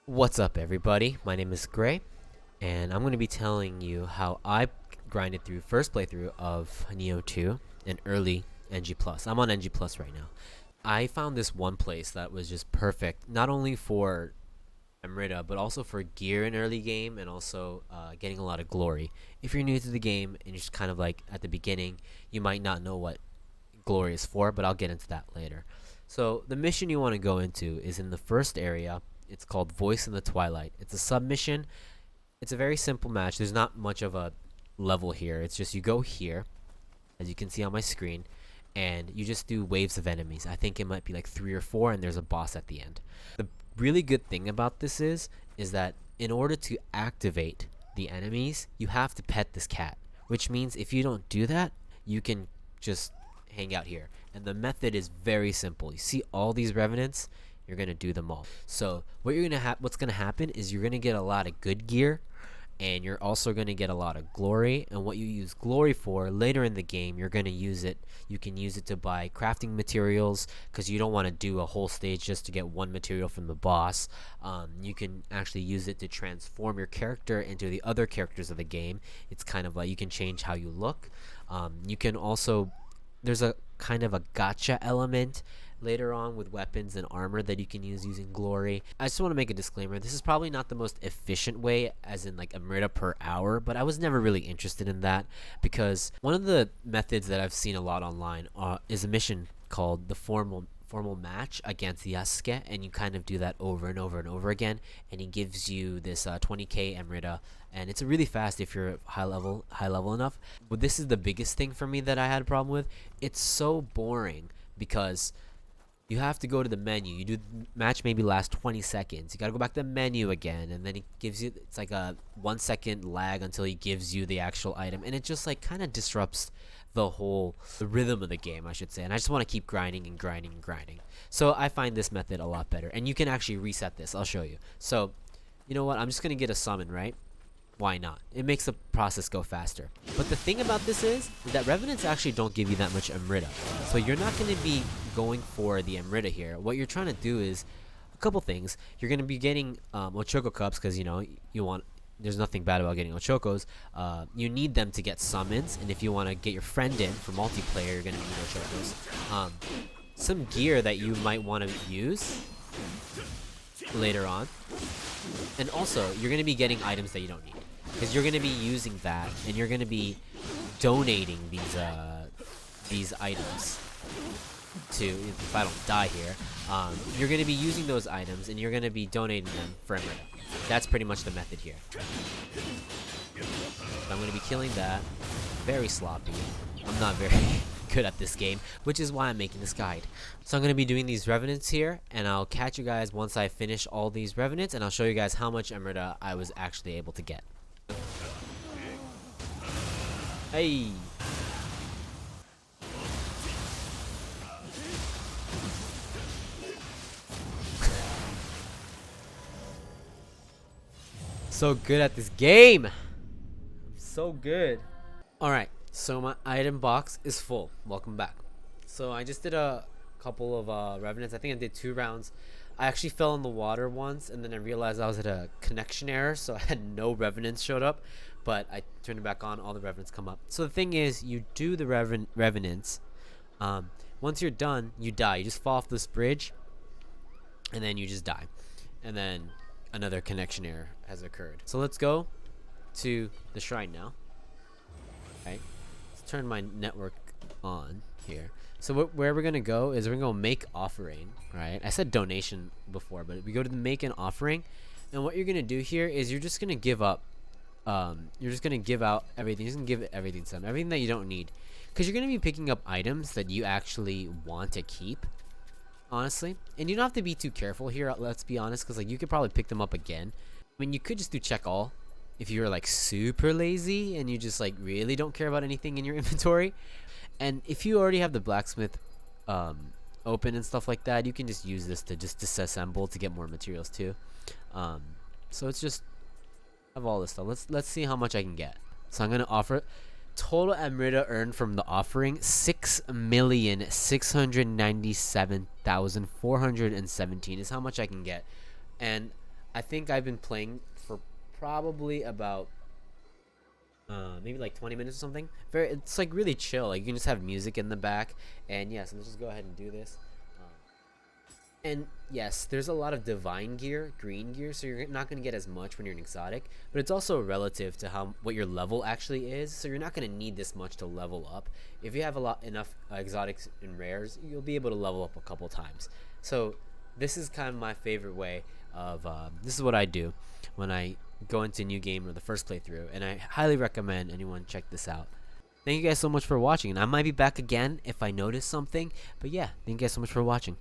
What's up, everybody? My name is Gray, and I'm going to be telling you how I grinded through first playthrough of Nioh 2 and early NG+. I'm on NG+ right now. I found this one place that was just perfect, not only for Amrita, but also for gear in early game and also getting a lot of glory. If you're new to the game and you're just kind of like at the beginning, you might not know what glory is for, but I'll get into that later. So the mission you want to go into is in the first area. It's called Voice in the Twilight. It's a submission. It's a very simple match. There's not much of a level here. It's just you go here, as you can see on my screen, and you just do waves of enemies. I think it might be like 3 or 4, and there's a boss at the end. The really good thing about this is that in order to activate the enemies, you have to pet this cat, which means if you don't do that, you can just hang out here. And the method is very simple. You see all these revenants? You're gonna do them all. So what's gonna happen is you're gonna get a lot of good gear, and you're also gonna get a lot of glory. And what you use glory for later in the game, you're gonna use it. You can use it to buy crafting materials because you don't want to do a whole stage just to get one material from the boss. You can actually use it to transform your character into the other characters of the game. It's kind of like you can change how you look. You can also there's a kind of a gotcha element later on with weapons and armor that you can use using glory. I just want to make a disclaimer. This is probably not the most efficient way, as in like Amrita per hour, but I was never really interested in that because one of the methods that I've seen a lot online is a mission called the formal match against Yasuke, and you kind of do that over and over and over again, and he gives you this 20k Amrita, and it's really fast if you're high level enough. But this is the biggest thing for me that I had a problem with. It's so boring because you have to go to the menu. You do match maybe last 20 seconds. You gotta go back to the menu again, and then he gives you, it's like a 1 second lag until he gives you the actual item, and it just like kind of disrupts the rhythm of the game, I should say. And I just want to keep grinding and grinding and grinding. So I find this method a lot better, and you can actually reset this. I'll show you. So you know what? I'm just gonna get a summon, right? Why not? It makes the process go faster. But the thing about this is that Revenants actually don't give you that much Amrita. So you're not going to be going for the Amrita here. What you're trying to do is a couple things. You're going to be getting Ochoko Cups because, you know, there's nothing bad about getting Ochokos. You need them to get summons, and if you want to get your friend in for multiplayer, you're going to need Ochokos. Some gear that you might want to use later on. And also, you're going to be getting items that you don't need, because you're going to be using that, and you're going to be donating these items to, if I don't die here, you're going to be using those items, and you're going to be donating them for Amrita. That's pretty much the method here. So I'm going to be killing that. Very sloppy. I'm not very good at this game, which is why I'm making this guide. So I'm going to be doing these revenants here, and I'll catch you guys once I finish all these revenants, and I'll show you guys how much Amrita I was actually able to get. Hey! So good at this game! I'm so good. Alright, so my item box is full. Welcome back. So I just did a couple of revenants. I think I did 2 rounds. I actually fell in the water once, and then I realized I was at a connection error, so I had no revenants showed up. But I turned it back on, all the revenants come up. So the thing is, you do the revenants. Once you're done, you die. You just fall off this bridge, and then you just die. And then another connection error has occurred. So let's go to the shrine now. Right, let's turn my network on here. So where we're gonna go is we're gonna go make offering. Right, I said donation before, but we go to the make an offering, and what you're gonna do here is you're just gonna give up. You're just gonna give out everything. You're just gonna give everything to them, everything that you don't need, because you're gonna be picking up items that you actually want to keep, honestly. And you don't have to be too careful here. Let's be honest, because like you could probably pick them up again. I mean, you could just do check all if you're like super lazy and you just like really don't care about anything in your inventory. And if you already have the blacksmith open and stuff like that, you can just use this to just disassemble to get more materials too. So it's just have all this stuff. Let's see how much I can get. So I'm gonna offer total Amrita earned from the offering 6,697,417 is how much I can get. And I think I've been playing for probably about maybe like 20 minutes or something. It's like really chill. Like you can just have music in the back, and yes, let's just go ahead and do this. And yes, there's a lot of divine gear, green gear, so you're not going to get as much when you're an exotic, but it's also relative to how what your level actually is, so you're not going to need this much to level up. If you have enough exotics and rares, you'll be able to level up a couple times. So this is kind of my favorite way of this is what I do when I go into a new game or the first playthrough, and I highly recommend anyone check this out. Thank you guys so much for watching, and I might be back again if I notice something, but yeah, thank you guys so much for watching.